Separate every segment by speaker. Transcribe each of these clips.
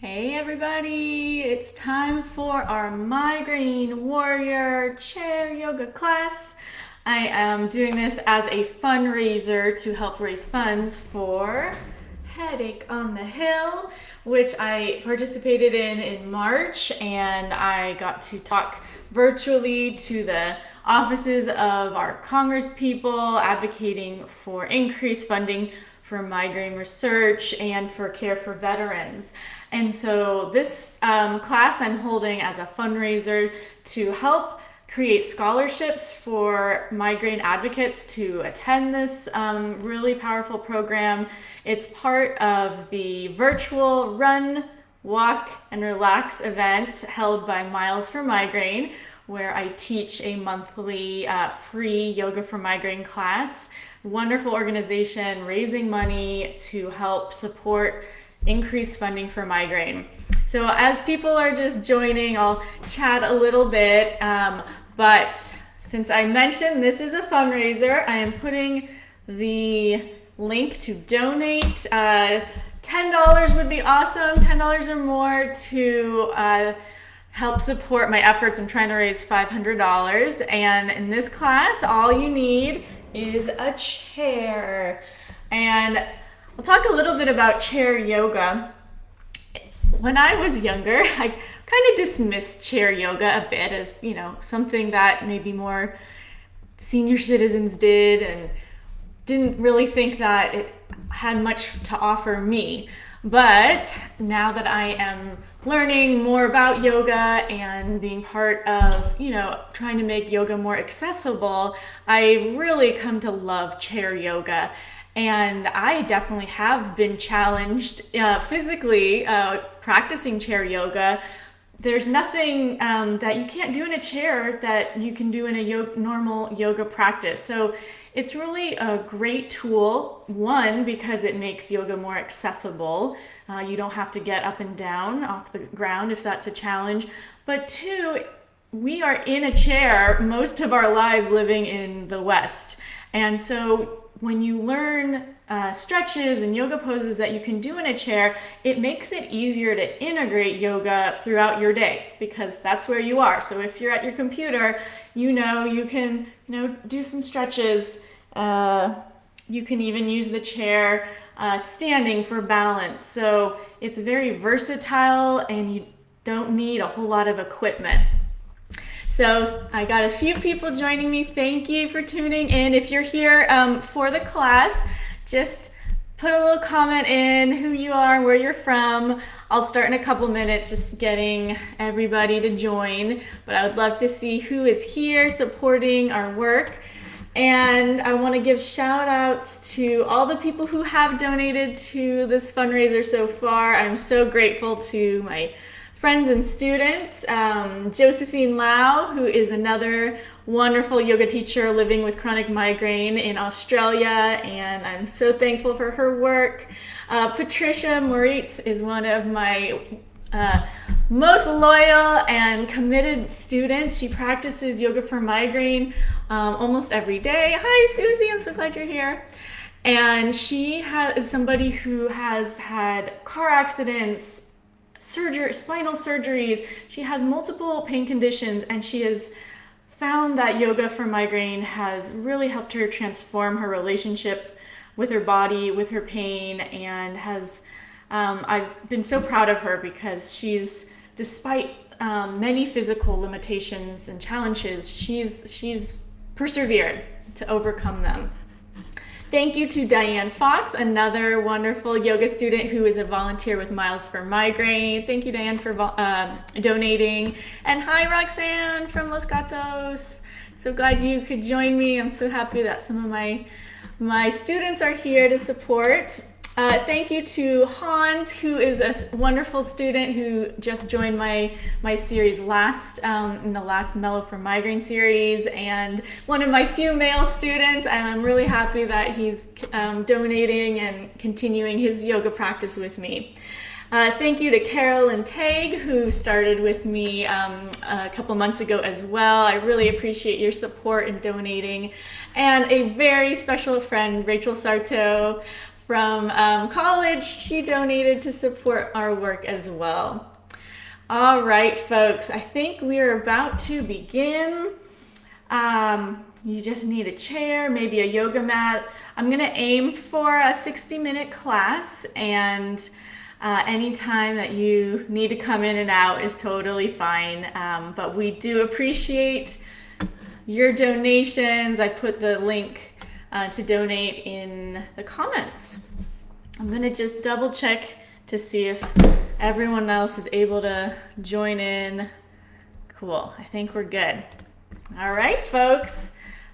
Speaker 1: Hey everybody, it's time for our Migraine Warrior Chair Yoga class. I am doing this as a fundraiser to help raise funds for Headache on the Hill, which I participated in March, and I got to talk virtually to the offices of our Congress people advocating for increased funding for migraine research and for care for veterans. And so this class I'm holding as a fundraiser to help create scholarships for migraine advocates to attend this really powerful program. It's part of the virtual Run, Walk, and Relax event held by Miles for Migraine, where I teach a monthly free Yoga for Migraine class. Wonderful organization raising money to help support increased funding for migraine. So as people are just joining, I'll chat a little bit, but since I mentioned this is a fundraiser, I am putting the link to donate. $10 would be awesome, $10 or more to help support my efforts. I'm trying to raise $500, and in this class, all you need is a chair. And I'll talk a little bit about chair yoga. When I was younger, I kind of dismissed chair yoga a bit as, something that maybe more senior citizens did, and didn't really think that it had much to offer me. But now that I am learning more about yoga and being part of, trying to make yoga more accessible, I really come to love chair yoga. And I definitely have been challenged physically practicing chair yoga. There's nothing that you can't do in a chair that you can do in a normal yoga practice. So it's really a great tool, one, because it makes yoga more accessible. You don't have to get up and down off the ground if that's a challenge. But two, we are in a chair most of our lives living in the West. And so when you learn stretches and yoga poses that you can do in a chair, it makes it easier to integrate yoga throughout your day, because that's where you are. So if you're at your computer, you can do some stretches. You can even use the chair standing for balance. So it's very versatile, and you don't need a whole lot of equipment. So I got a few people joining me. Thank you for tuning in. If you're here for the class, just put a little comment in who you are, where you're from. I'll start in a couple minutes just getting everybody to join, but I would love to see who is here supporting our work. And I want to give shout outs to all the people who have donated to this fundraiser so far. I'm so grateful to my friends and students. Josephine Lau, who is another wonderful yoga teacher living with chronic migraine in Australia, and I'm so thankful for her work. Patricia Moritz is one of my most loyal and committed students. She practices yoga for migraine almost every day. Hi, Susie, I'm so glad you're here. And she is somebody who has had car accidents, spinal surgeries. She has multiple pain conditions, and she has found that yoga for migraine has really helped her transform her relationship with her body, with her pain, and I've been so proud of her, because despite many physical limitations and challenges, she's persevered to overcome them. Thank you to Diane Fox, another wonderful yoga student who is a volunteer with Miles for Migraine. Thank you, Diane, for donating. And hi, Roxanne from Los Gatos. So glad you could join me. I'm so happy that some of my students are here to support. Thank you to Hans, who is a wonderful student who just joined my series in the last Mellow for Migraine series, and one of my few male students, and I'm really happy that he's donating and continuing his yoga practice with me. Thank you to Carol and Tag, who started with me a couple months ago as well. I really appreciate your support in donating. And a very special friend, Rachel Sarto, from college. She donated to support our work as well. All right, folks, I think we are about to begin. You just need a chair, maybe a yoga mat. I'm gonna aim for a 60-minute class, and any time that you need to come in and out is totally fine. But we do appreciate your donations. I put the link to donate in the comments. I'm gonna just double check to see if everyone else is able to join in. Cool, I think we're good. All right, folks,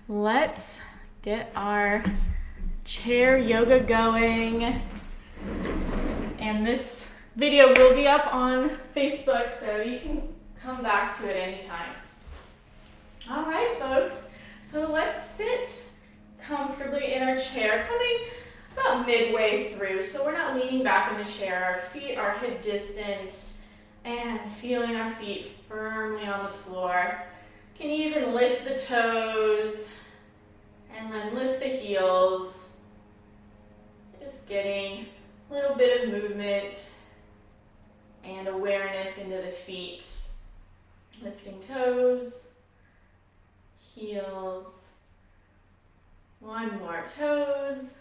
Speaker 1: let's get our chair yoga going. And this video will be up on Facebook, so you can come back to it anytime. All right, folks, so let's sit comfortably in our chair, coming about midway through. So we're not leaning back in the chair. Our feet are hip distance and feeling our feet firmly on the floor. You can even lift the toes and then lift the heels. Just getting a little bit of movement and awareness into the feet. Lifting toes, heels. One more, toes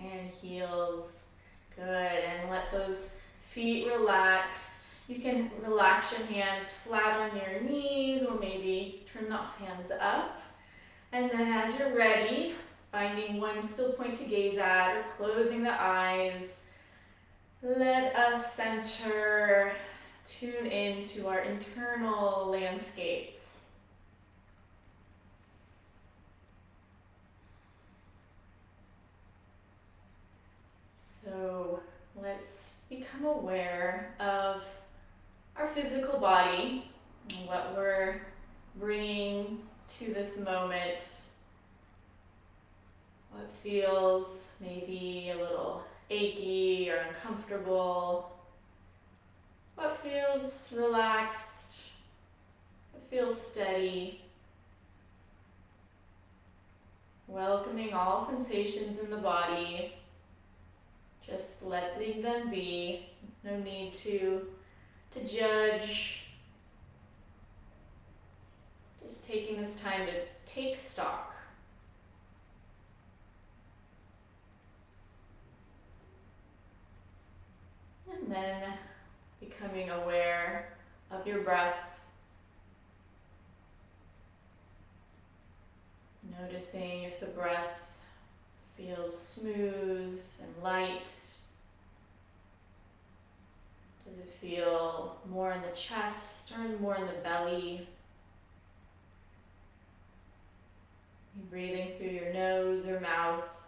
Speaker 1: and heels. Good, and let those feet relax. You can relax your hands flat on your knees, or maybe turn the hands up. And then as you're ready, finding one still point to gaze at, or closing the eyes, let us center, tune into our internal landscape. So let's become aware of our physical body and what we're bringing to this moment. What feels maybe a little achy or uncomfortable. What feels relaxed. What feels steady. Welcoming all sensations in the body. Just letting them be. No need to judge. Just taking this time to take stock. And then becoming aware of your breath. Noticing if the breath feels smooth and light. Does it feel more in the chest or more in the belly? You breathing through your nose or mouth.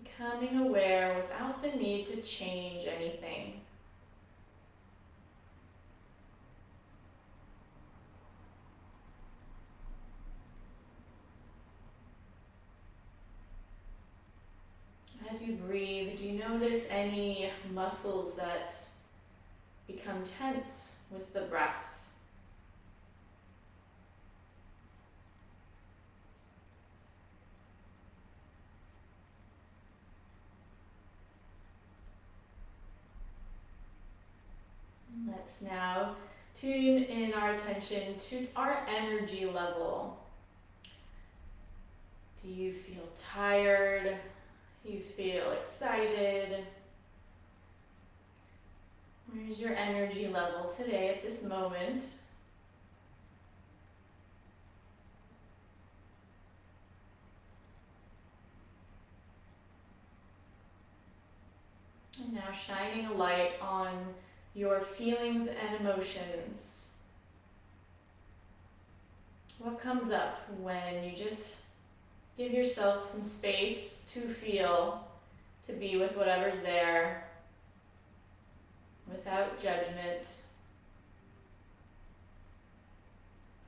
Speaker 1: Becoming aware without the need to change anything. As you breathe, do you notice any muscles that become tense with the breath? Let's now tune in our attention to our energy level. Do you feel tired? Do you feel excited? Where's your energy level today at this moment? And now shining a light on your feelings and emotions. What comes up when you just give yourself some space to feel, to be with whatever's there, without judgment?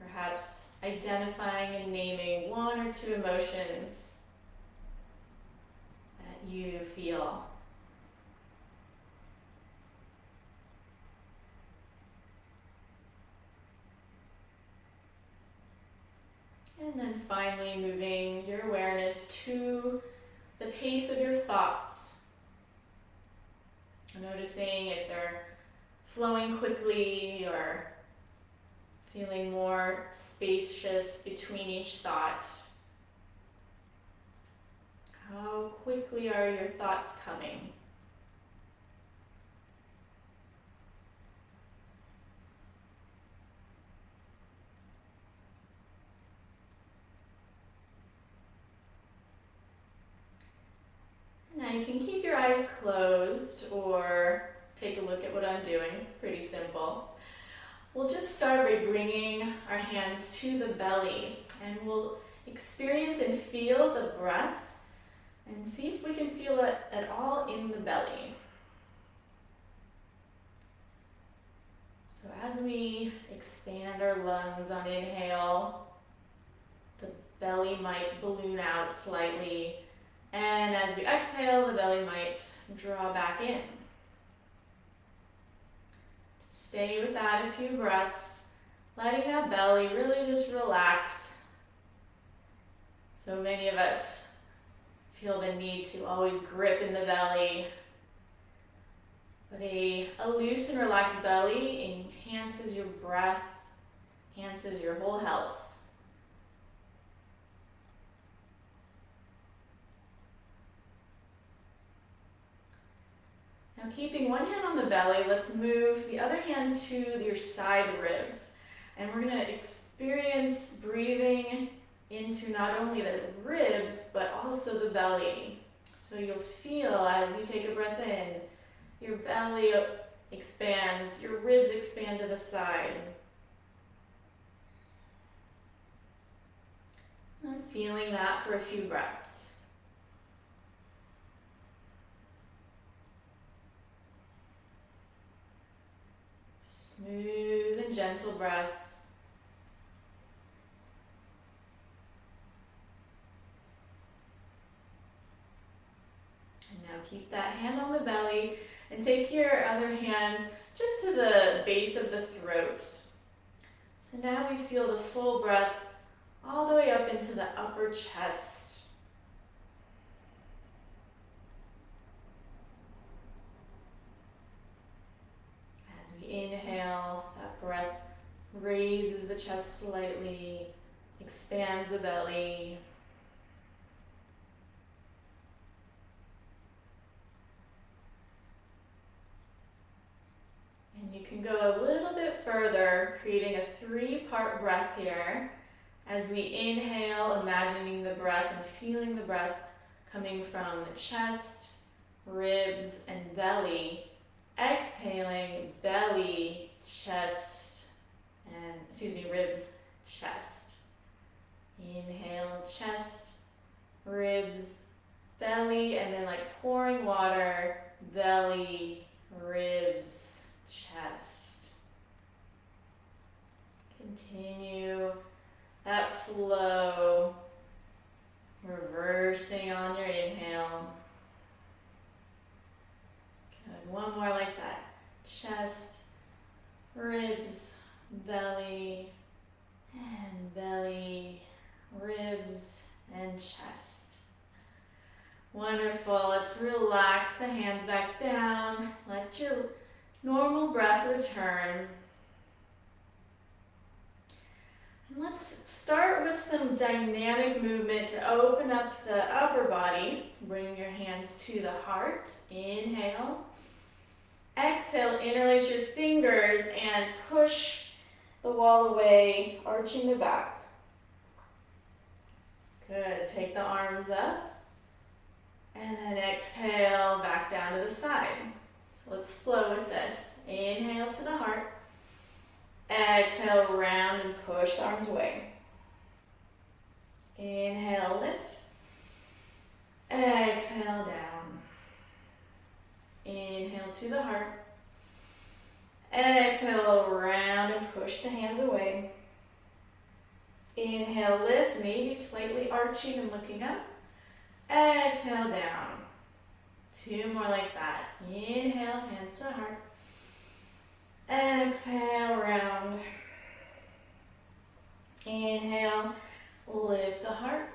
Speaker 1: Perhaps identifying and naming one or two emotions that you feel. And then finally moving your awareness to the pace of your thoughts. Noticing if they're flowing quickly or feeling more spacious between each thought. How quickly are your thoughts coming? Now you can keep your eyes closed or take a look at what I'm doing. It's pretty simple. We'll just start by bringing our hands to the belly, and we'll experience and feel the breath and see if we can feel it at all in the belly. So as we expand our lungs on inhale, the belly might balloon out slightly, and as we exhale, the belly might draw back in. Stay with that a few breaths, letting that belly really just relax. So many of us feel the need to always grip in the belly, but a loose and relaxed belly enhances your breath, enhances your whole health. Now keeping one hand on the belly, let's move the other hand to your side ribs. And we're going to experience breathing into not only the ribs, but also the belly. So you'll feel as you take a breath in, your belly expands, your ribs expand to the side. And feeling that for a few breaths. Smooth and gentle breath. And now keep that hand on the belly and take your other hand just to the base of the throat. So now we feel the full breath all the way up into the upper chest. Inhale, that breath raises the chest slightly, expands the belly. And you can go a little bit further, creating a 3-part breath here. As we inhale, imagining the breath and feeling the breath coming from the chest, ribs, and belly. Exhaling, belly, chest, and, ribs, chest. Inhale, chest, ribs, belly, and then like pouring water, belly, ribs, chest. Continue that flow, reversing on your inhale. Good. One more like that. Chest, ribs, belly, and belly, ribs, and chest. Wonderful. Let's relax the hands back down. Let your normal breath return. And let's start with some dynamic movement to open up the upper body. Bring your hands to the heart. Inhale. Exhale, interlace your fingers and push the wall away, arching the back. Good. Take the arms up. And then exhale, back down to the side. So let's flow with this. Inhale to the heart. Exhale, round and push the arms away. Inhale, lift. Exhale, down. Inhale to the heart. Exhale, round and push the hands away. Inhale, lift, maybe slightly arching and looking up. Exhale, down. 2 more like that. Inhale, hands to the heart. Exhale, round. Inhale, Lift the heart.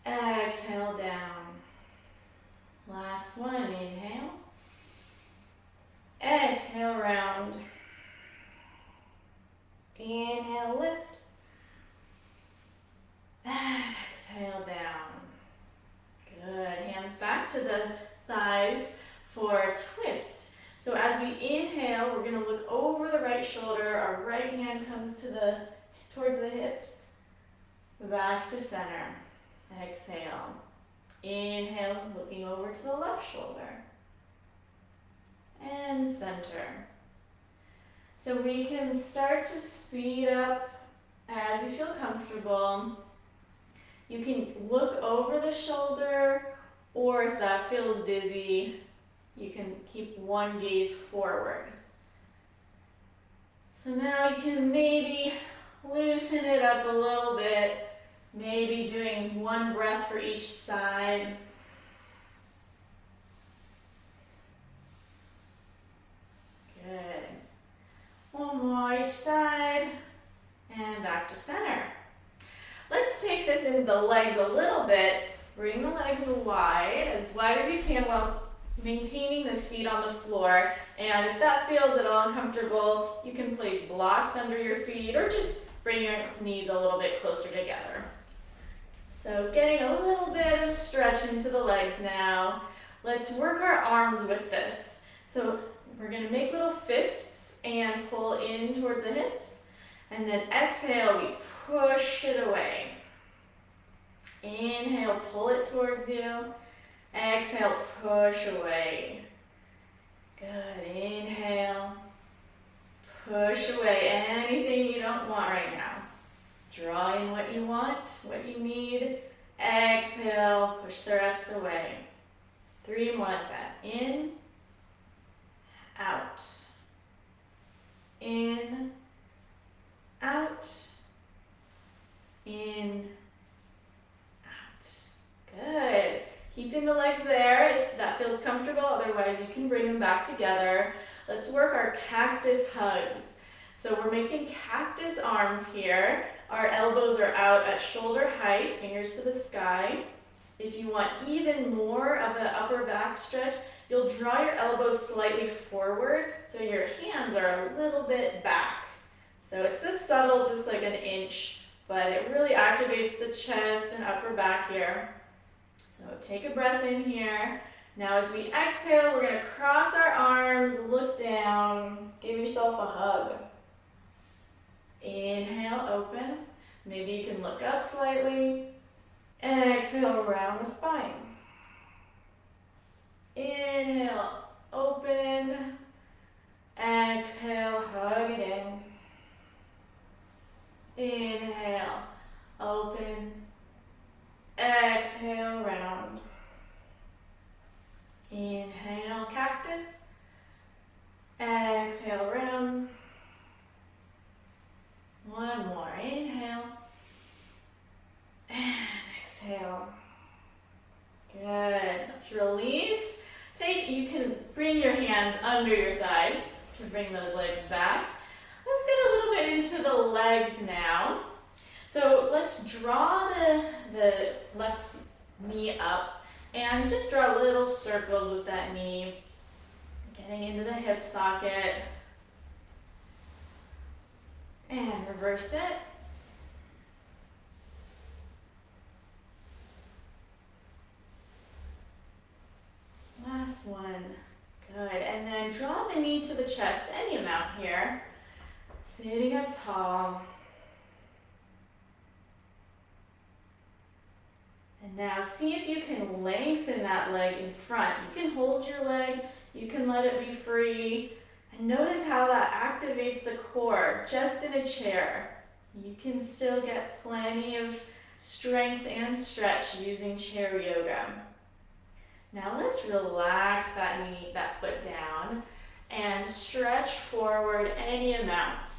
Speaker 1: Exhale down. Last one, inhale. Exhale, round. Inhale, lift. And exhale down. Good. Hands back to the thighs for a twist. So as we inhale, we're going to look over the right shoulder. Our right hand comes towards the hips. Back to center. Exhale. Inhale, looking over to the left shoulder. And center. So we can start to speed up as you feel comfortable. You can look over the shoulder, or if that feels dizzy, you can keep one gaze forward. So now you can maybe loosen it up a little bit, maybe doing one breath for each side. Good. One more each side, and back to center. Let's take this into the legs a little bit. Bring the legs wide as you can while maintaining the feet on the floor. And if that feels at all uncomfortable, you can place blocks under your feet or just bring your knees a little bit closer together. So getting a little bit of stretch into the legs now. Let's work our arms with this. So we're going to make little fists and pull in towards the hips. And then exhale, we push it away. Inhale, pull it towards you. Exhale, push away. Good. Inhale. Push away anything you don't want right now. Draw in what you want, what you need. Exhale, push the rest away. 3 more like that. In, out. In, out. In, out. Good. Keeping the legs there if that feels comfortable. Otherwise, you can bring them back together. Let's work our cactus hugs. So we're making cactus arms here. Our elbows are out at shoulder height, fingers to the sky. If you want even more of an upper back stretch, you'll draw your elbows slightly forward so your hands are a little bit back. So it's this subtle, just like an inch, but it really activates the chest and upper back here. So take a breath in here. Now as we exhale, we're going to cross our arms, look down, give yourself a hug. Inhale, open. Maybe you can look up slightly. Exhale, around the spine. Inhale, open. Exhale, hug it in. Inhale, open. Exhale, round. Inhale, cactus. Exhale, round. One more. Inhale. And exhale. Good. Let's release. You can bring your hands under your thighs to bring those legs back. Let's get a little bit into the legs now. So let's draw the left knee up and just draw little circles with that knee, getting into the hip socket. And reverse it. Last one. Good. And then draw the knee to the chest, any amount here. Sitting up tall. And now see if you can lengthen that leg in front. You can hold your leg, you can let it be free. And notice how that activates the core just in a chair. You can still get plenty of strength and stretch using chair yoga. Now let's relax that knee, that foot down, and stretch forward any amount.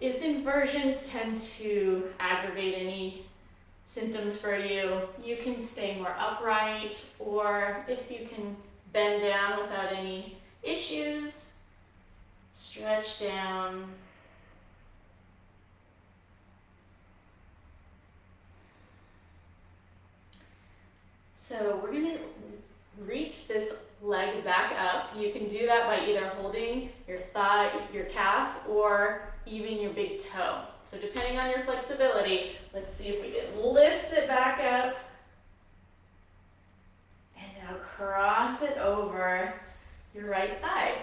Speaker 1: If inversions tend to aggravate any symptoms for you, you can stay more upright, or if you can bend down without any issues, stretch down. So we're going to reach this leg back up. You can do that by either holding your thigh, your calf, or even your big toe. So depending on your flexibility, let's see if we can lift it back up. And now cross it over your right thigh.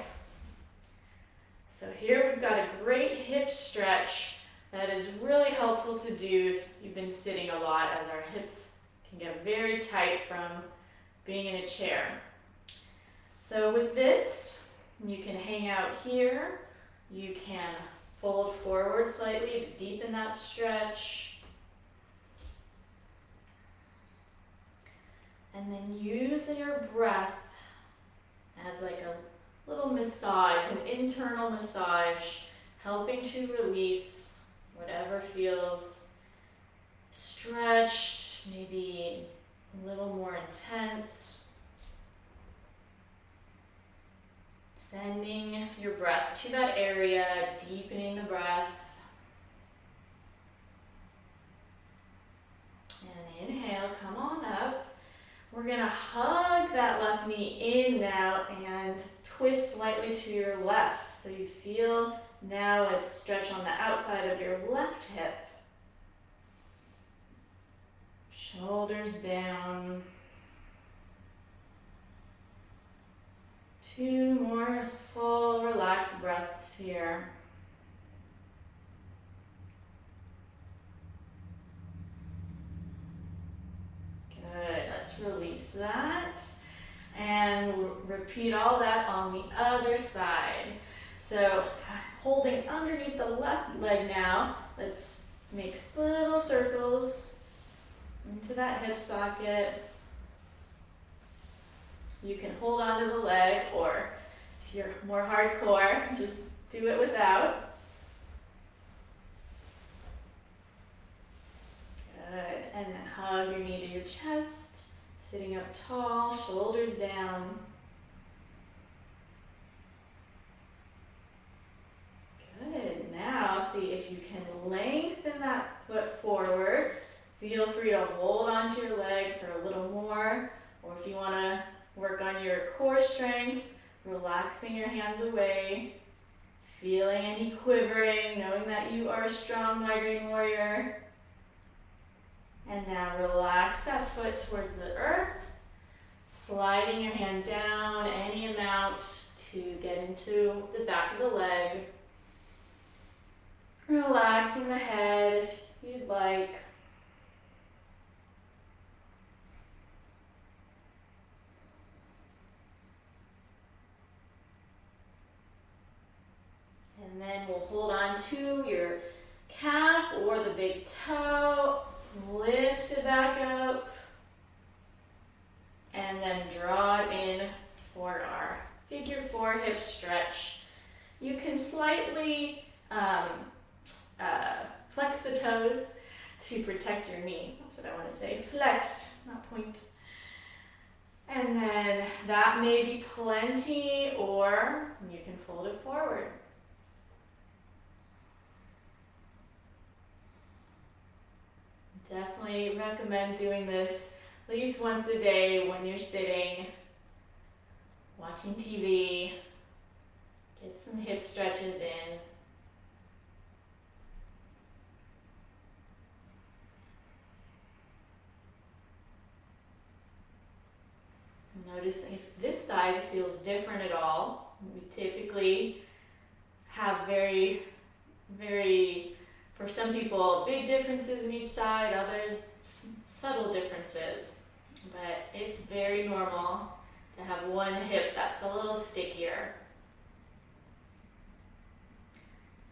Speaker 1: So here we've got a great hip stretch that is really helpful to do if you've been sitting a lot, as our hips can get very tight from being in a chair. So with this, you can hang out here. You can fold forward slightly to deepen that stretch. And then use your breath as like a little massage, an internal massage, helping to release whatever feels stretched, maybe a little more intense. Sending your breath to that area, deepening the breath. And inhale, come on up. We're gonna hug that left knee in now and twist slightly to your left. So you feel now a stretch on the outside of your left hip. Shoulders down. 2 more full relaxed breaths here. Good, let's release that. And repeat all that on the other side. So holding underneath the left leg now, let's make little circles into that hip socket. You can hold onto the leg, or if you're more hardcore, just do it without. Good, and then hug your knee to your chest, sitting up tall, shoulders down. Good, now see if you can lengthen that foot forward. Feel free to hold onto your leg for a little more, or if you want to work on your core strength, relaxing your hands away, feeling any quivering, knowing that you are a strong migraine warrior. And now relax that foot towards the earth, sliding your hand down any amount to get into the back of the leg. Relaxing the head if you'd like. And then we'll hold on to your calf or the big toe, lift it back up, and then draw it in for our figure 4 hip stretch. You can slightly flex the toes to protect your knee. That's what I want to say. Flex, not point. And then that may be plenty, or you can fold it forward. Definitely recommend doing this at least once a day when you're sitting, watching TV. Get some hip stretches in. Notice if this side feels different at all. We typically have very, for some people, big differences in each side, others subtle differences. But it's very normal to have one hip that's a little stickier.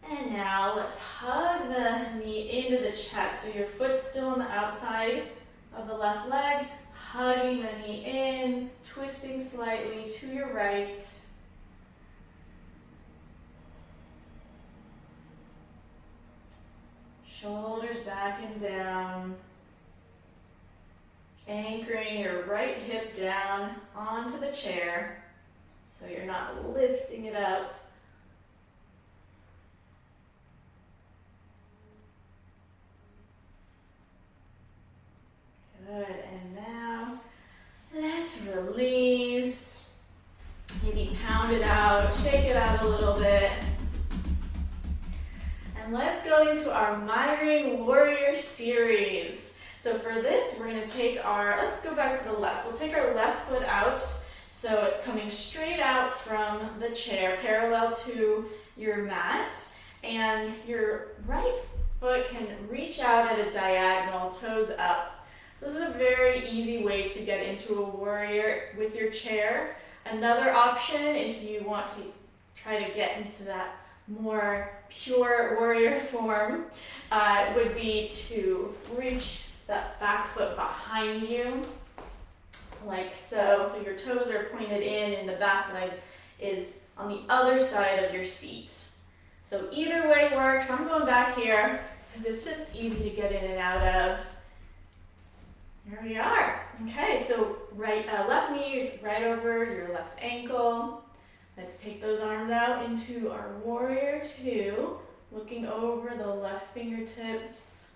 Speaker 1: And now let's hug the knee into the chest. So your foot's still on the outside of the left leg, hugging the knee in, twisting slightly to your right. Shoulders back and down. Anchoring your right hip down onto the chair so you're not lifting it up. Good, and now Let's release. Maybe pound it out, shake it out a little bit. And let's go into our Migraine Warrior series. So for this, we're gonna take let's go back to the left. We'll take our left foot out so it's coming straight out from the chair, parallel to your mat. And your right foot can reach out at a diagonal, toes up. So this is a very easy way to get into a warrior with your chair. Another option, if you want to try to get into that more pure warrior form, would be to reach that back foot behind you, like so. So your toes are pointed in and the back leg is on the other side of your seat. So either way works. I'm going back here because it's just easy to get in and out of. Here we are. Okay, so left knee is right over your left ankle. Let's take those arms out into our warrior two, looking over the left fingertips,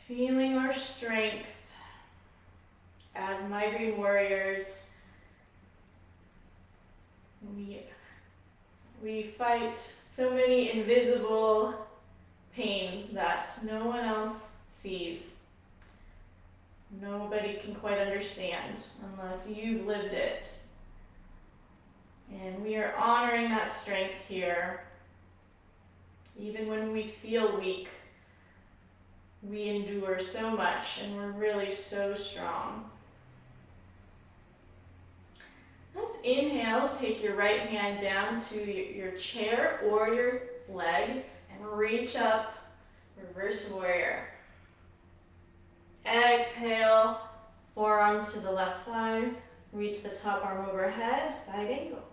Speaker 1: feeling our strength as migraine warriors. We fight so many invisible pains that no one else sees. Nobody can quite understand unless you've lived it. And we are honoring that strength here. Even when we feel weak, we endure so much and we're really so strong. Let's inhale, take your right hand down to your chair or your leg and reach up, reverse warrior. Exhale, forearm to the left thigh, reach the top arm overhead, side angle.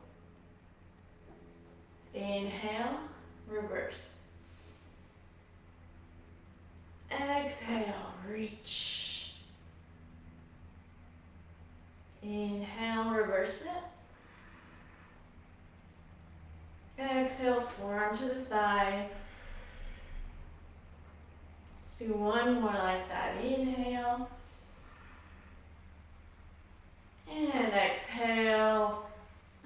Speaker 1: Inhale, reverse. Exhale, reach. Inhale, reverse it. Exhale, forearm to the thigh. Let's do one more like that. Inhale. And exhale.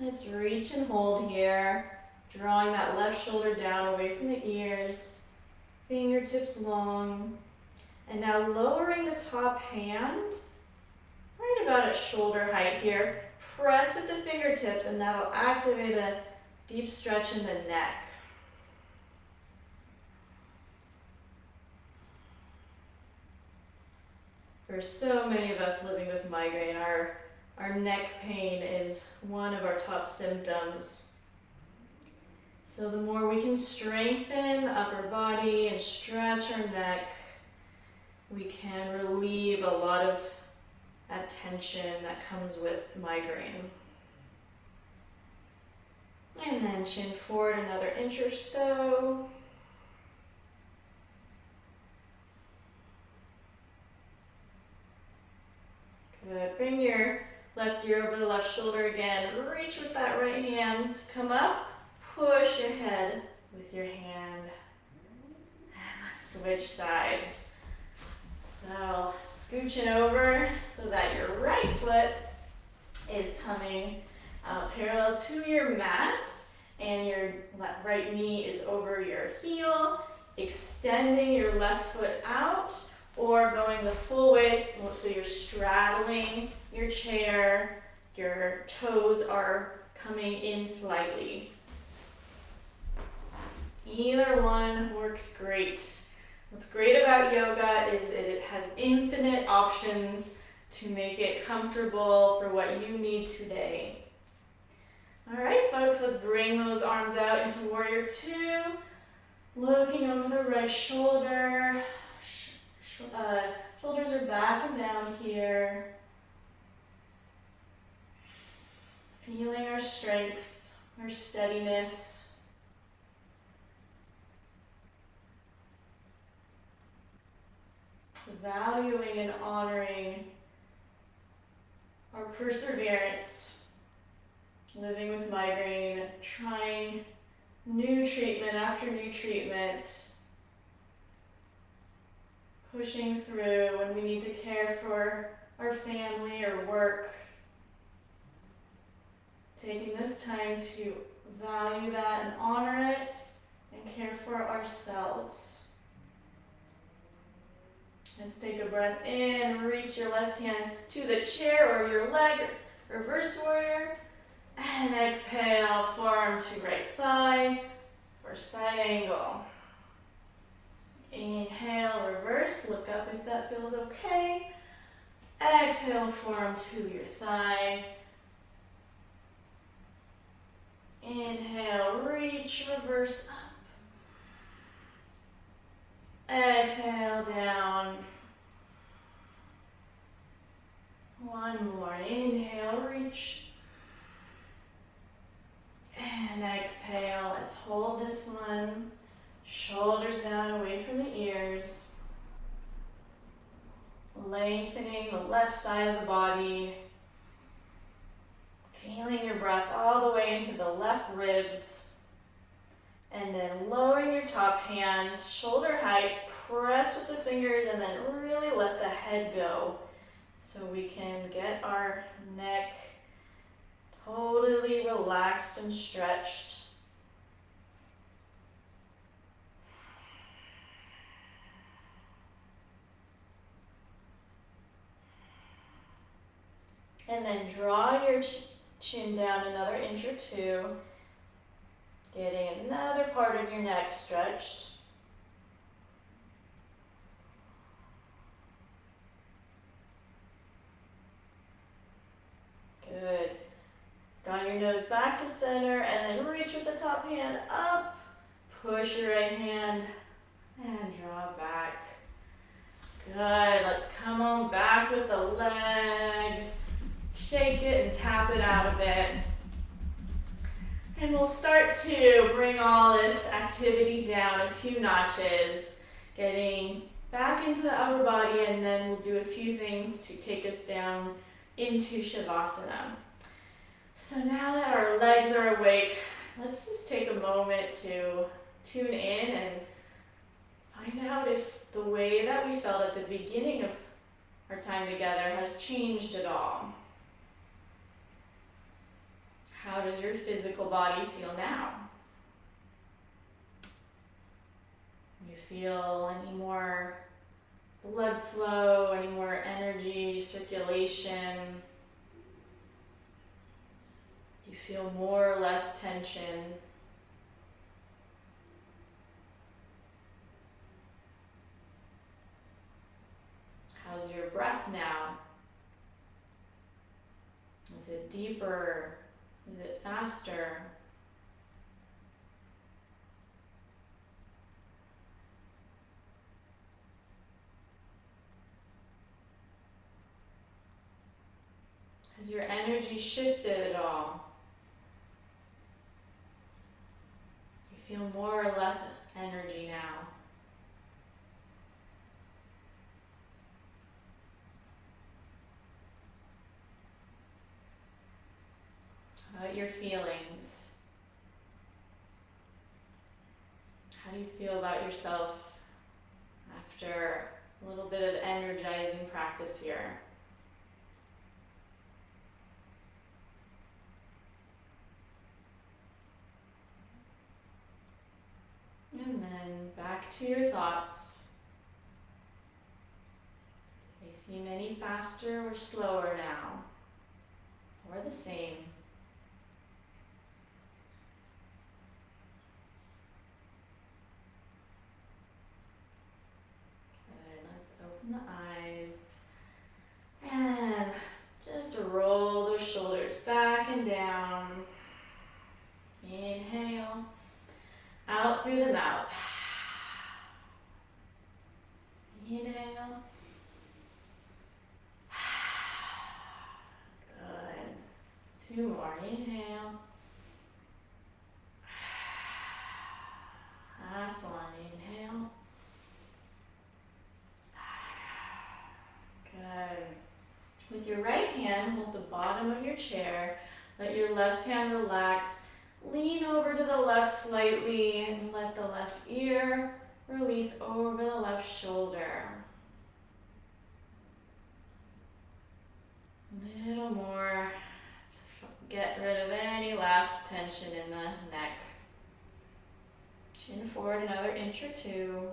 Speaker 1: Let's reach and hold here. Drawing that left shoulder down away from the ears. Fingertips long. And now lowering the top hand right about at shoulder height here. Press with the fingertips and that'll activate a deep stretch in the neck. For so many of us living with migraine, our neck pain is one of our top symptoms. So the more we can strengthen the upper body and stretch our neck, we can relieve a lot of that tension that comes with migraine. And then chin forward another inch or so. Good. Bring your left ear over the left shoulder again. Reach with that right hand. Come up. Push your head with your hand. And let's switch sides. So scooching over so that your right foot is coming parallel to your mat and your right knee is over your heel, extending your left foot out or going the full way so you're straddling your chair, your toes are coming in slightly. Either one works great. What's great about yoga is it has infinite options to make it comfortable for what you need today. All right, folks, let's bring those arms out into warrior two. Looking over the right shoulder. Shoulders are back and down here. Feeling our strength, our steadiness. Valuing and honoring our perseverance, living with migraine, trying new treatment after new treatment, pushing through when we need to care for our family or work. Taking this time to value that and honor it and care for ourselves. Let's take a breath in, reach your left hand to the chair or your leg, reverse warrior. And exhale, forearm to right thigh for side angle. Inhale, reverse, look up if that feels okay. Exhale, forearm to your thigh. Inhale, reach, reverse up. Exhale, down. One more, inhale, reach. And exhale, let's hold this one. Shoulders down, away from the ears. Lengthening the left side of the body. Feeling your breath all the way into the left ribs. And then lowering your top hand, shoulder height, press with the fingers, and then really let the head go. So we can get our neck totally relaxed and stretched. And then draw your chin down another inch or two, getting another part of your neck stretched. Good. Draw your nose back to center and then reach with the top hand up. Push your right hand and draw back. Good. Let's come on back with the legs. Shake it and tap it out a bit. And we'll start to bring all this activity down a few notches, getting back into the upper body, and then we'll do a few things to take us down into Shavasana. So now that our legs are awake, let's just take a moment to tune in and find out if the way that we felt at the beginning of our time together has changed at all. How does your physical body feel now? You feel any more blood flow, any more energy, circulation? Do you feel more or less tension? How's your breath now? Is it deeper? Is it faster? Has your energy shifted at all? Do you feel more or less energy now? How about your feelings? How do you feel about yourself after a little bit of energizing practice here? And then back to your thoughts. Do they seem any faster or slower now? Or the same? Open the eyes and just roll those shoulders back and down. Inhale, out through the mouth. Inhale. Good. Two more. Inhale. Last one. Inhale. Good. With your right hand, hold the bottom of your chair. Let your left hand relax. Lean over to the left slightly and let the left ear release over the left shoulder. little more to get rid of any last tension in the neck. Chin forward another inch or two.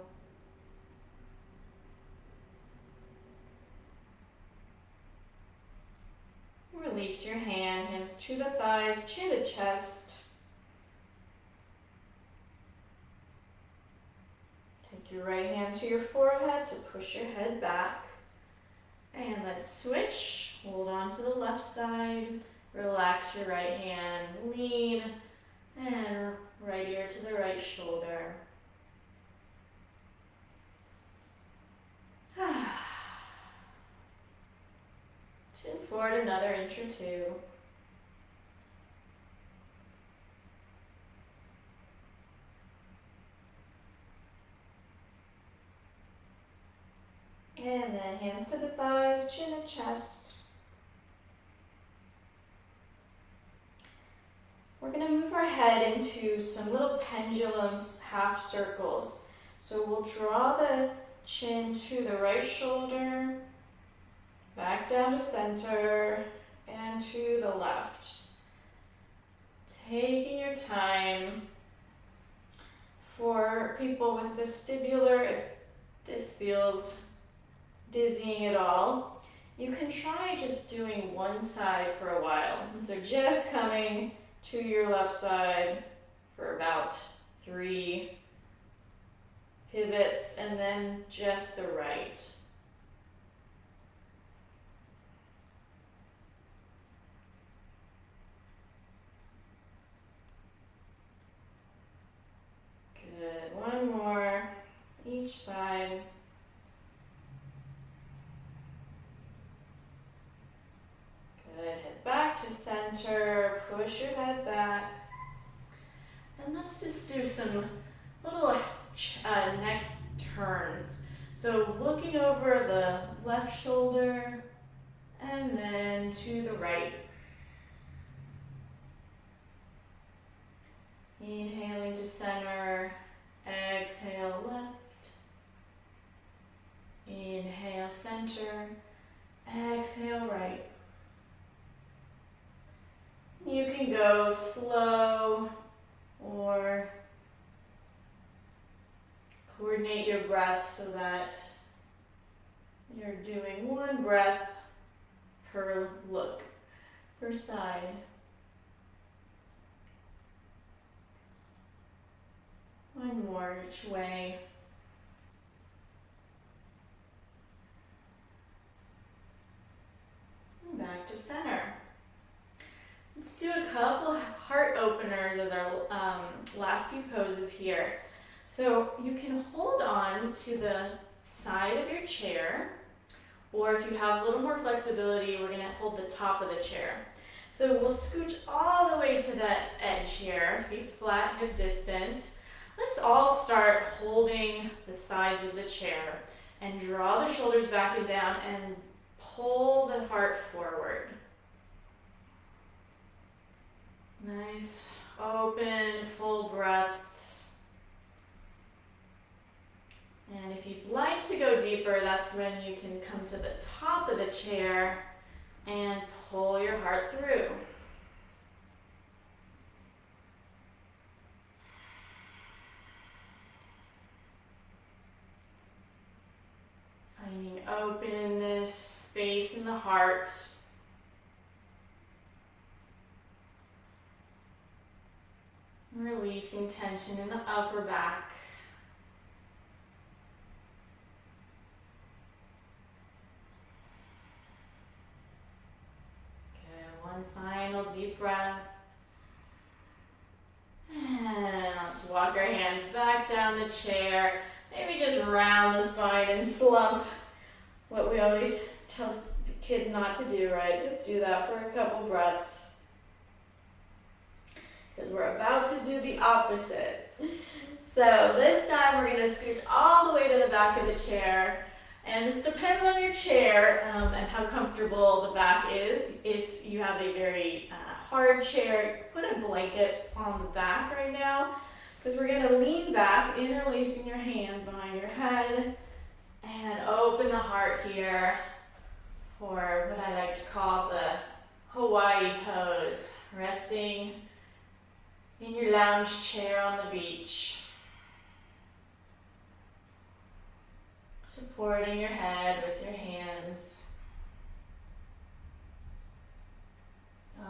Speaker 1: Release your hands to the thighs, chin to chest. Take your right hand to your forehead to push your head back. And let's switch. Hold on to the left side. Relax your right hand. Lean. And right ear to the right shoulder. Chin forward another inch or two. And then hands to the thighs, chin and chest. We're going to move our head into some little pendulums, half circles. So we'll draw the chin to the right shoulder, back down to center, and to the left. Taking your time. For people with vestibular, if this feels dizzying at all, you can try just doing one side for a while. So just coming to your left side for about 3 pivots, and then just the right. Good, one more, each side. Good, head back to center, push your head back. And let's just do some little neck turns. So looking over the left shoulder and then to the right. Inhaling to center, exhale left. Inhale center, exhale right. You can go slow or coordinate your breath so that you're doing one breath per look, per side. One more each way. And back to center. Let's do a couple heart openers as our last few poses here. So you can hold on to the side of your chair, or if you have a little more flexibility, we're gonna hold the top of the chair. So we'll scooch all the way to the edge here, feet flat, hip distant. Let's all start holding the sides of the chair and draw the shoulders back and down and pull the heart forward. Nice, open, full breaths. And if you'd like to go deeper, that's when you can come to the top of the chair and pull your heart through. Finding openness, space in the heart. Releasing tension in the upper back. Good, one final deep breath. And let's walk our hands back down the chair. Maybe just round the spine and slump. What we always tell kids not to do, right? Just do that for a couple breaths. Because we're about to do the opposite. So this time we're going to scooch all the way to the back of the chair. And this depends on your chair and how comfortable the back is. If you have a very hard chair, put a blanket on the back right now. Because we're going to lean back, interlacing your hands behind your head. And open the heart here. or what I like to call the Hawaii pose, resting in your lounge chair on the beach, supporting your head with your hands,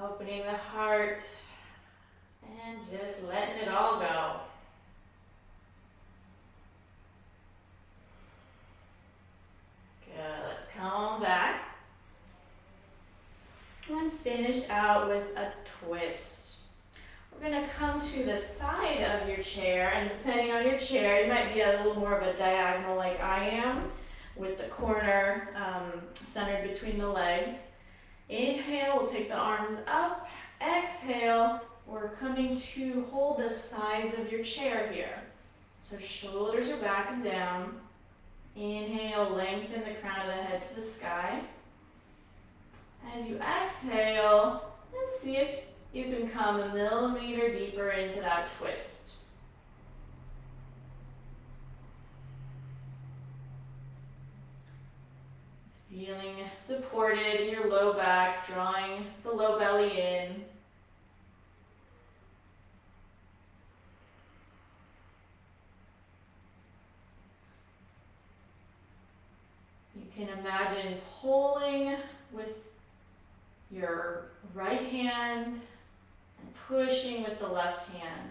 Speaker 1: opening the heart, and just letting it all go. Good, let's come back. And finish out with a twist. We're going to come to the side of your chair, and depending on your chair, you might be a little more of a diagonal like I am, with the corner centered between the legs. Inhale, we'll take the arms up. Exhale, we're coming to hold the sides of your chair here. So shoulders are back and down. Inhale, lengthen the crown of the head to the sky. As you exhale, let's see if you can come a millimeter deeper into that twist. Feeling supported in your low back, drawing the low belly in. You can imagine pulling with your right hand and pushing with the left hand.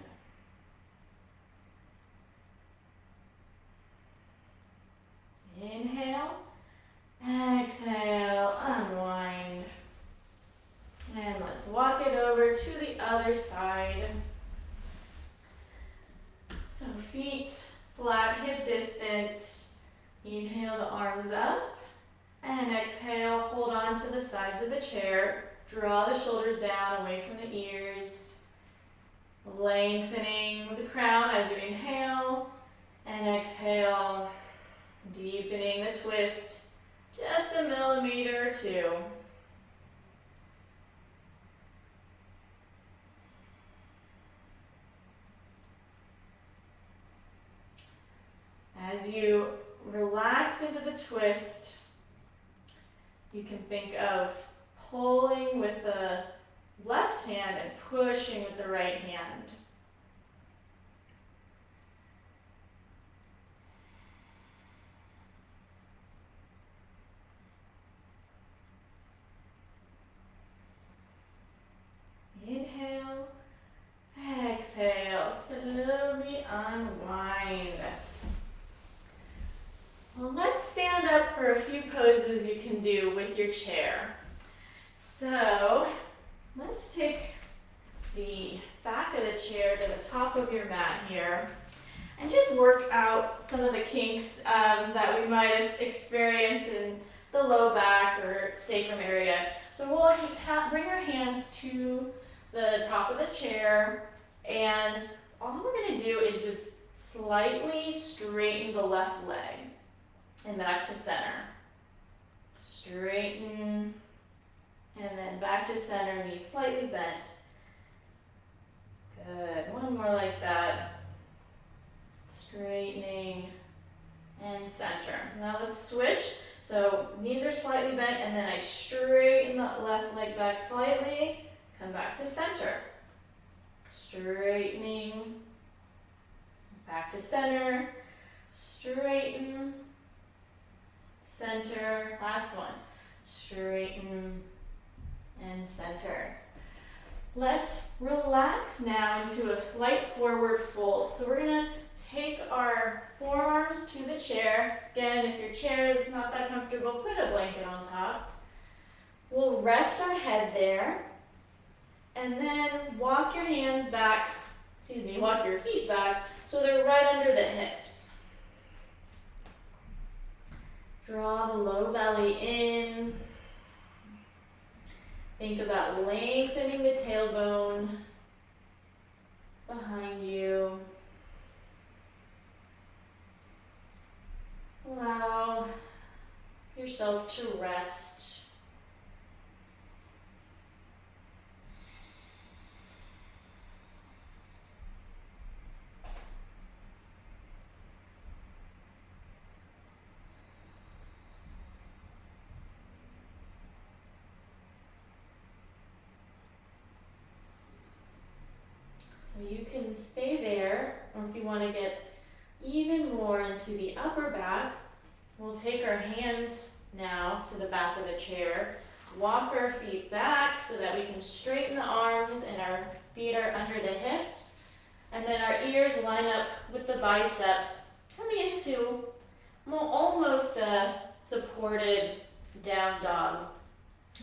Speaker 1: Inhale, exhale, unwind. And let's walk it over to the other side. So feet flat, hip distance. Inhale the arms up. And exhale, hold on to the sides of the chair. Draw the shoulders down away from the ears. Lengthening the crown as you inhale. And exhale, deepening the twist just a millimeter or two. As you relax into the twist, you can think of pulling with the left hand and pushing with the right hand. Inhale, exhale, slowly unwind. Well, let's stand up for a few poses you can do with your chair. So, let's take the back of the chair to the top of your mat here and just work out some of the kinks that we might have experienced in the low back or sacrum area. So we'll bring our hands to the top of the chair, and all we're going to do is just slightly straighten the left leg and back to center. Straighten, and then back to center, knees slightly bent. Good, one more like that. Straightening and center. Now let's switch. So knees are slightly bent, and then I straighten the left leg back slightly. Come back to center. Straightening. Back to center. Straighten. Center. Last one. Straighten and center. Let's relax now into a slight forward fold. So we're going to take our forearms to the chair. Again, if your chair is not that comfortable, put a blanket on top. We'll rest our head there. And then walk your hands back, walk your feet back so they're right under the hips. Draw the low belly in. Think about lengthening the tailbone behind you. Allow yourself to rest. you can stay there, or if you want to get even more into the upper back, we'll take our hands now to the back of the chair, walk our feet back so that we can straighten the arms and our feet are under the hips, and then our ears line up with the biceps, coming into almost a supported down dog.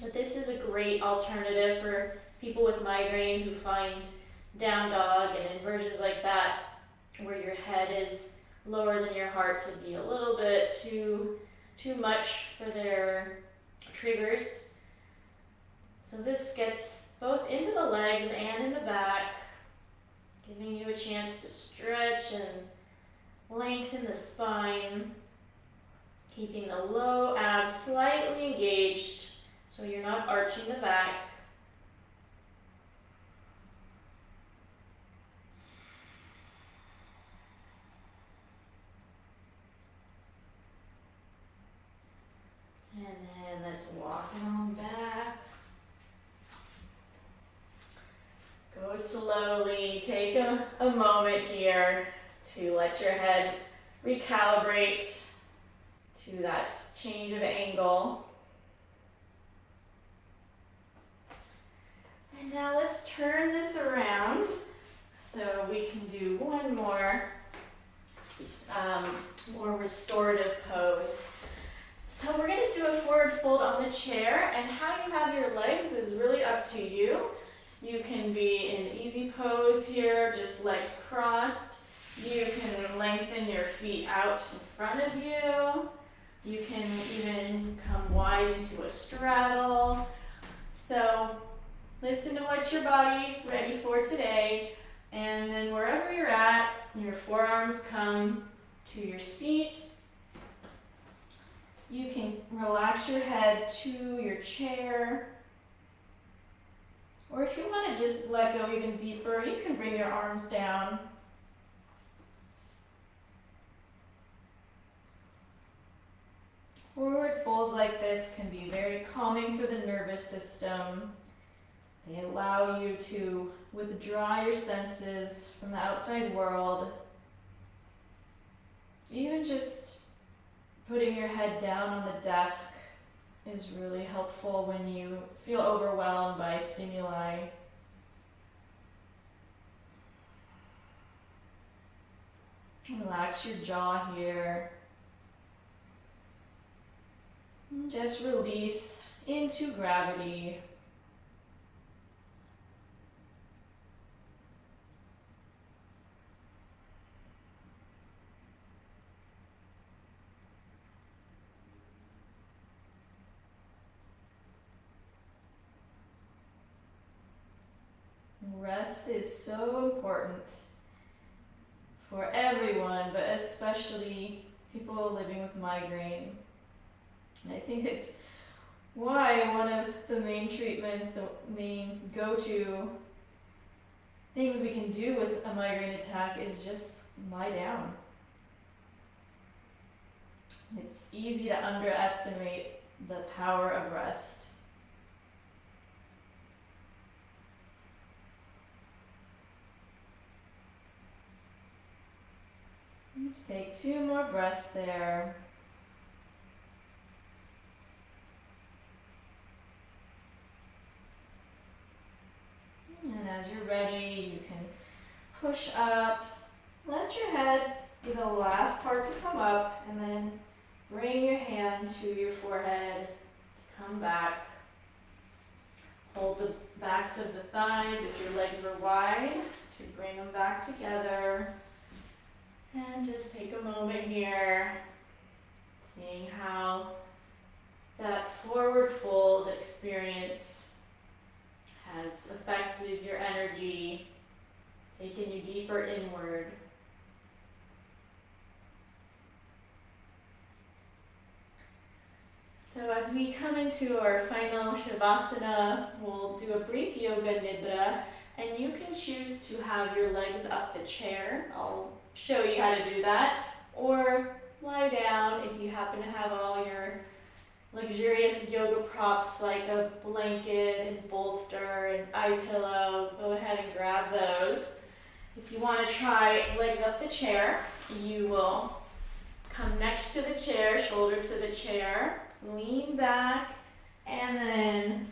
Speaker 1: But this is a great alternative for people with migraine who find down dog and inversions like that, where your head is lower than your heart, to be a little bit too much for their triggers. So this gets both into the legs and in the back, giving you a chance to stretch and lengthen the spine, keeping the low abs slightly engaged so you're not arching the back. And then let's walk it on back. Go slowly. Take a moment here to let your head recalibrate to that change of angle. And now let's turn this around so we can do one more restorative pose. So we're going to do a forward fold on the chair, and how you have your legs is really up to you. You can be in easy pose here, just legs crossed. You can lengthen your feet out in front of you. You can even come wide into a straddle. So listen to what your body's ready for today, and then wherever you're at, your forearms come to your seat. You can relax your head to your chair. Or if you want to just let go even deeper, you can bring your arms down. Forward folds like this can be very calming for the nervous system. They allow you to withdraw your senses from the outside world. Even just putting your head down on the desk is really helpful when you feel overwhelmed by stimuli. Relax your jaw here. And just release into gravity. Rest is so important for everyone, but especially people living with migraine. And I think it's why one of the main treatments, the main go-to things we can do with a migraine attack is just lie down. It's easy to underestimate the power of rest. Let's take 2 more breaths there. And as you're ready, you can push up. Let your head be the last part to come up, and then bring your hand to your forehead. Come back. Hold the backs of the thighs if your legs were wide to bring them back together. And just take a moment here, seeing how that forward fold experience has affected your energy, taken you deeper inward. So as we come into our final Shavasana, we'll do a brief Yoga Nidra, and you can choose to have your legs up the chair. I'll show you how to do that, or lie down if you happen to have all your luxurious yoga props like a blanket and bolster and eye pillow. Go ahead and grab those. If you want to try legs up the chair, you will come next to the chair, shoulder to the chair, lean back, and then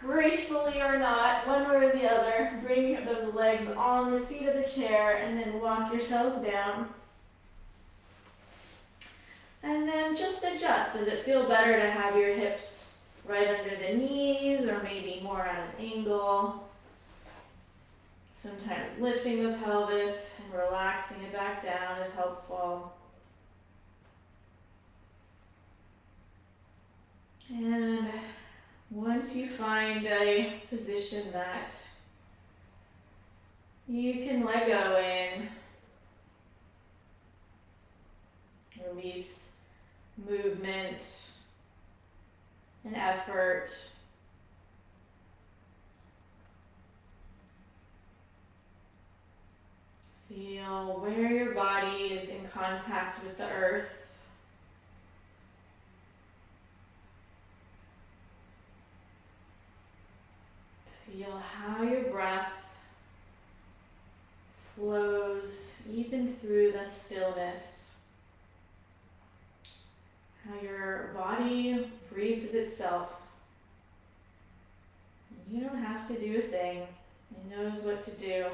Speaker 1: gracefully or not, one way or the other, bring those legs on the seat of the chair and then walk yourself down. And then just adjust. Does it feel better to have your hips right under the knees or maybe more at an angle? Sometimes lifting the pelvis and relaxing it back down is helpful. And once you find a position that you can let go in, release movement and effort. Feel where your body is in contact with the earth. Feel how your breath flows even through the stillness. How your body breathes itself. And you don't have to do a thing. It knows what to do.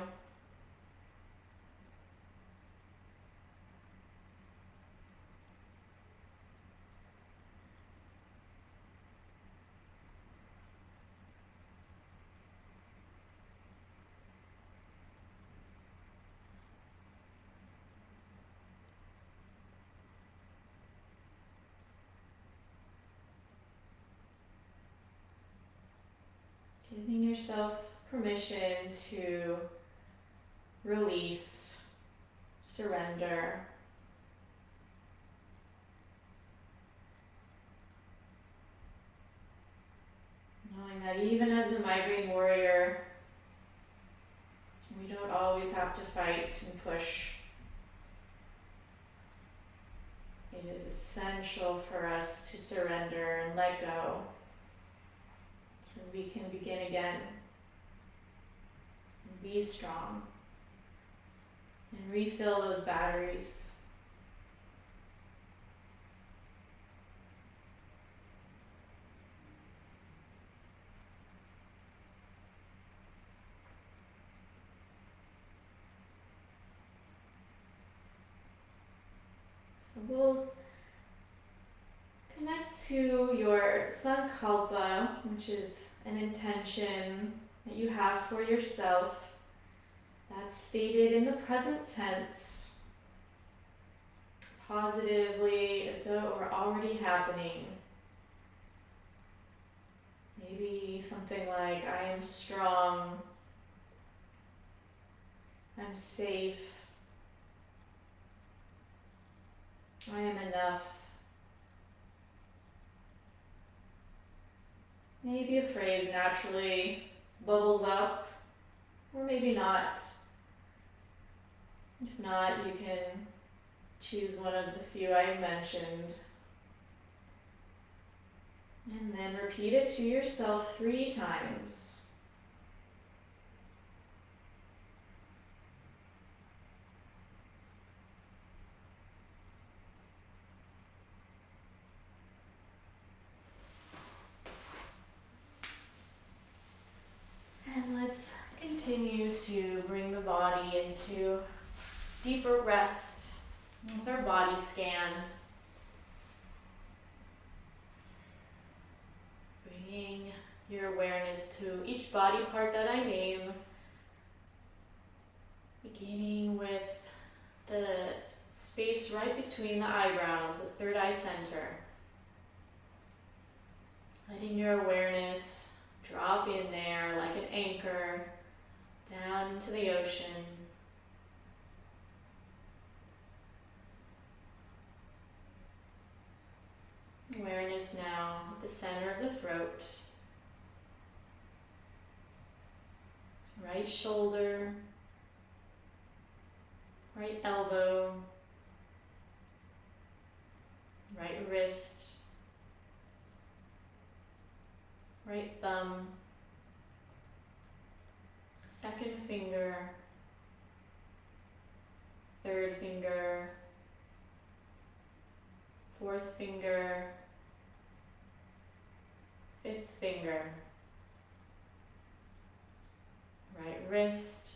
Speaker 1: Giving yourself permission to release, surrender. Knowing that even as a migraine warrior, we don't always have to fight and push. It is essential for us to surrender and let go, so we can begin again and be strong and refill those batteries. So we'll connect to your sankalpa, which is an intention that you have for yourself that's stated in the present tense, positively, as though it were already happening. Maybe something like, I am strong, I'm safe, I am enough. Maybe a phrase naturally bubbles up, or maybe not. If not, you can choose one of the few I mentioned. And then repeat it to yourself 3 times. And let's continue to bring the body into deeper rest with our body scan. Bringing your awareness to each body part that I name, beginning with the space right between the eyebrows, the third eye center. Letting your awareness drop in there like an anchor down into the ocean. Awareness now at the center of the throat. Right shoulder, right elbow, right wrist, right thumb, second finger, third finger, fourth finger, fifth finger, right wrist,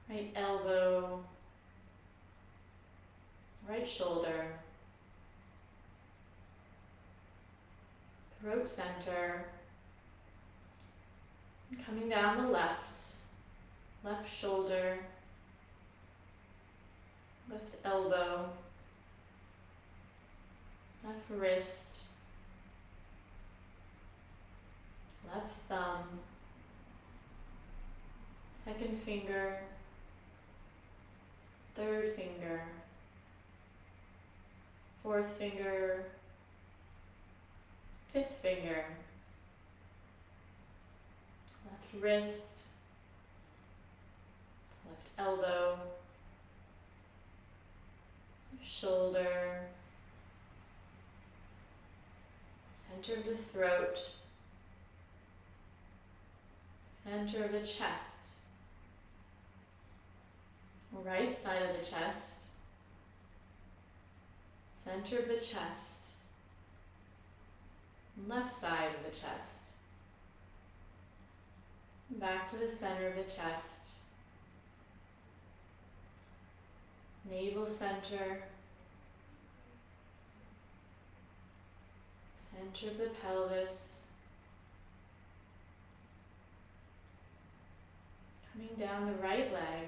Speaker 1: right elbow, right shoulder, throat center, and coming down the left shoulder, left elbow, left wrist, left thumb, second finger, third finger, fourth finger, fifth finger, left wrist, left elbow, shoulder, center of the throat, center of the chest, right side of the chest, center of the chest, left side of the chest, back to the center of the chest, navel center, center of the pelvis, coming down the right leg,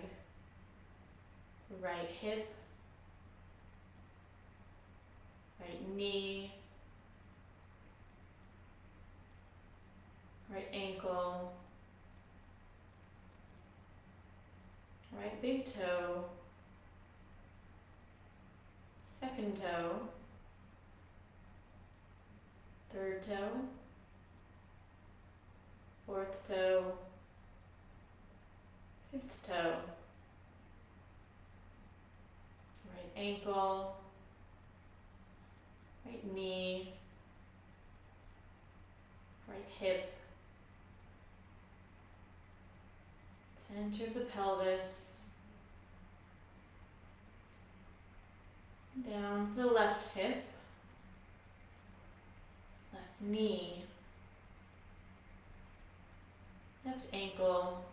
Speaker 1: the right hip, right knee, right ankle, right big toe, second toe, third toe, fourth toe, fifth toe, right ankle, right knee, right hip, center of the pelvis, down to the left hip, left knee, left ankle,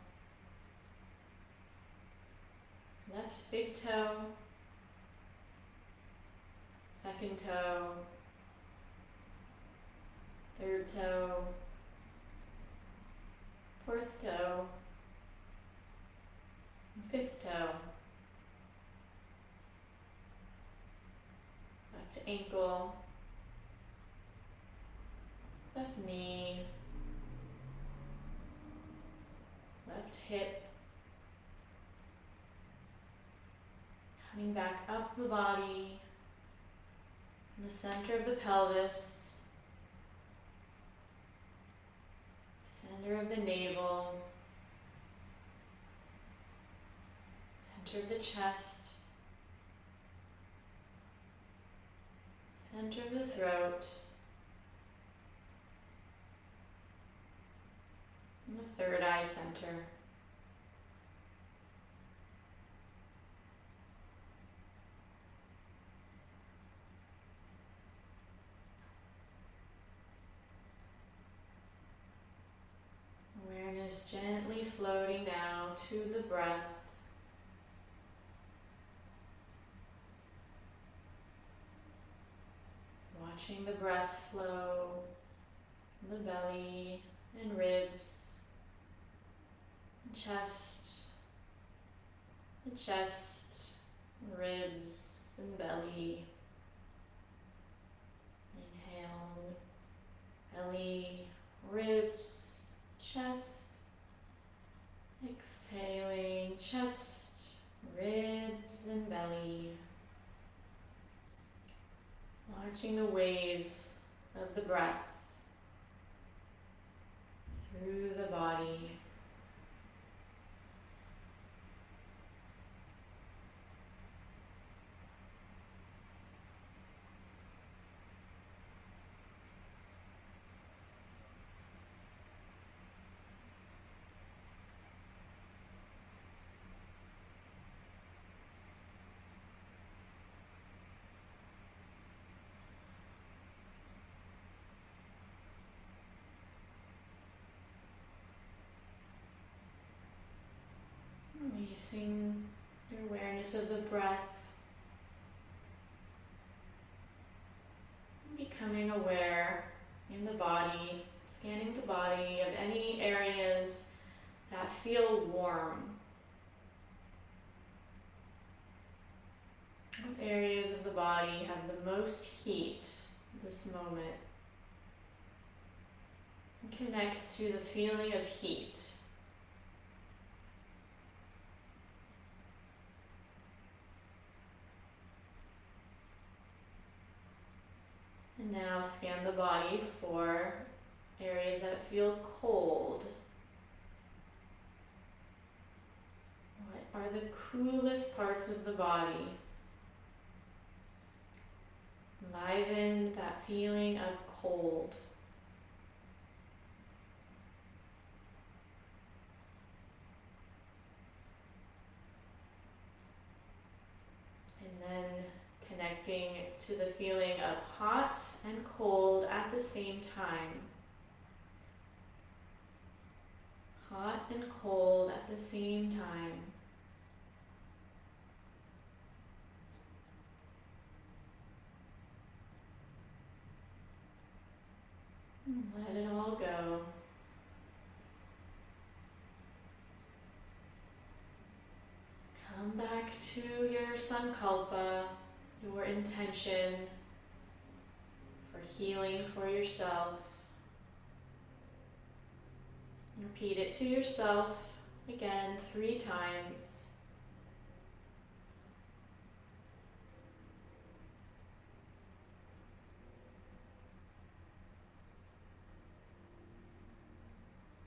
Speaker 1: left big toe, second toe, third toe, fourth toe, fifth toe, left ankle, left knee, left hip, coming back up the body, in the center of the pelvis, center of the navel, center of the chest, center of the throat, and the third eye center. Awareness gently floating down to the breath. Watching the breath flow from the belly and ribs, chest, the chest, ribs and belly. Inhale, belly, ribs, chest. Exhaling, chest, ribs and belly. Watching the waves of the breath through the body. Relaxing your awareness of the breath. Becoming aware in the body, scanning the body of any areas that feel warm. What areas of the body have the most heat at this moment? And connect to the feeling of heat. And now scan the body for areas that feel cold. What are the coolest parts of the body? Enliven that feeling of cold. And then connecting to the feeling of hot and cold at the same time. Hot and cold at the same time. Let it all go. Come back to your sankalpa, your intention for healing for yourself. Repeat it to yourself again 3 times.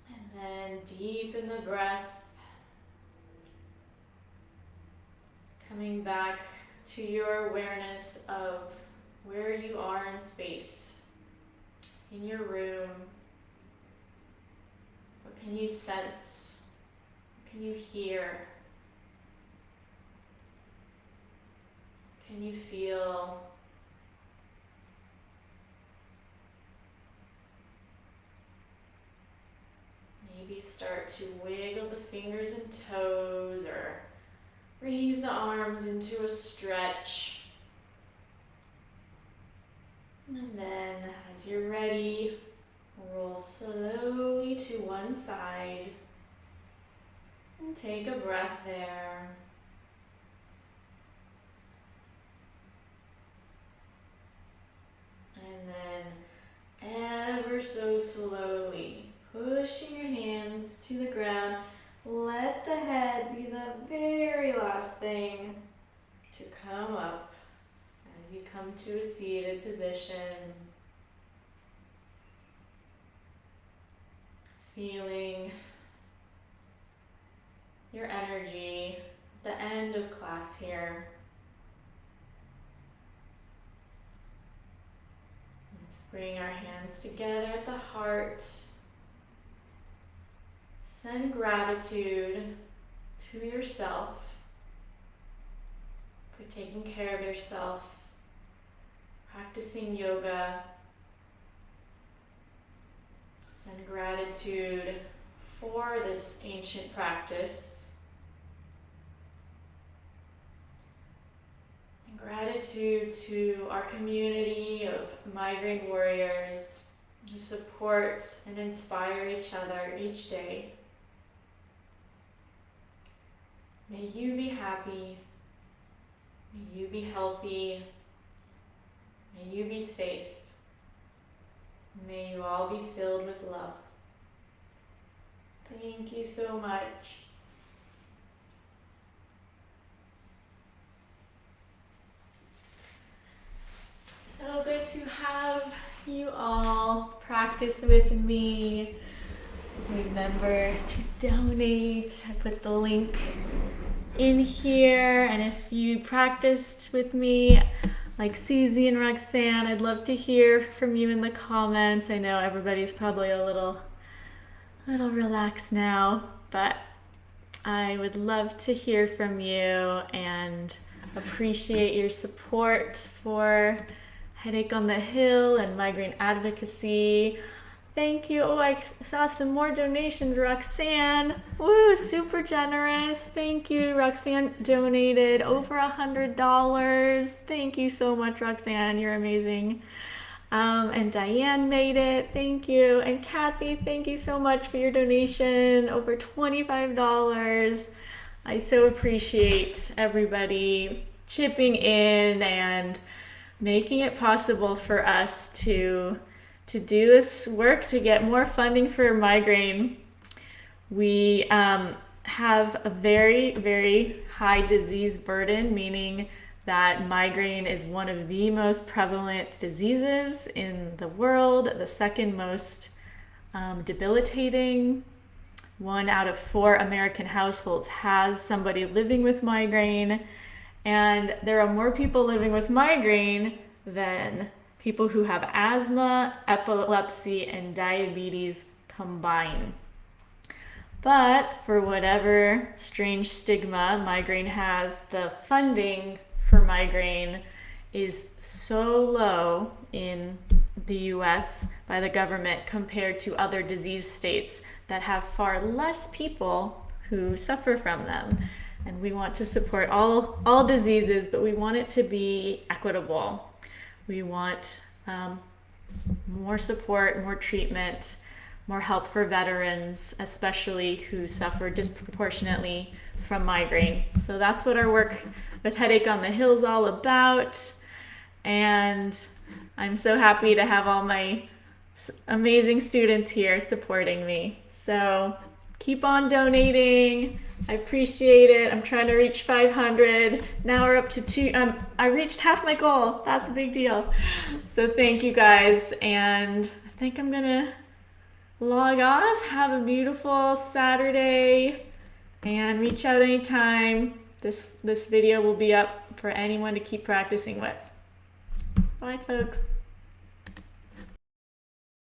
Speaker 1: And then deepen the breath. Coming back to your awareness of where you are in space, in your room. What can you sense? What can you hear? Can you feel? Maybe start to wiggle the fingers and toes, or raise the arms into a stretch. And then, as you're ready, roll slowly to one side and take a breath there. And then, ever so slowly, pushing your hands to the ground. Let the head be the very last thing to come up as you come to a seated position. Feeling your energy at the end of class here. Let's bring our hands together at the heart. Send gratitude to yourself for taking care of yourself, practicing yoga. Send gratitude for this ancient practice. And gratitude to our community of migraine warriors who support and inspire each other each day. May you be happy, may you be healthy, may you be safe, may you all be filled with love. Thank you so much. So good to have you all practice with me. Remember to donate. I put the link in here, and if you practiced with me like Susie and Roxanne, I'd love to hear from you in the comments. I know everybody's probably a little relaxed now, but I would love to hear from you and appreciate your support for Headache on the Hill and migraine advocacy. Thank you. Oh, I saw some more donations. Roxanne, woo, super generous. Thank you. Roxanne donated over $100. Thank you so much, Roxanne. You're amazing. And Diane made it. Thank you. And Kathy, thank you so much for your donation. Over $25. I so appreciate everybody chipping in and making it possible for us to do this work to get more funding for migraine. We have a very, very high disease burden, meaning that migraine is one of the most prevalent diseases in the world, the second most debilitating. 1 out of 4 American households has somebody living with migraine, and there are more people living with migraine than people who have asthma, epilepsy, and diabetes combined. But for whatever strange stigma migraine has, the funding for migraine is so low in the US by the government compared to other disease states that have far less people who suffer from them. And we want to support all diseases, but we want it to be equitable. We want more support, more treatment, more help for veterans, especially who suffer disproportionately from migraine. So that's what our work with Headache on the Hill is all about. And I'm so happy to have all my amazing students here supporting me. So keep on donating. I appreciate it. I'm trying to reach 500. Now we're up to 2. I reached half my goal. That's a big deal. So thank you guys. And I think I'm going to log off. Have a beautiful Saturday and reach out anytime. This video will be up for anyone to keep practicing with. Bye, folks.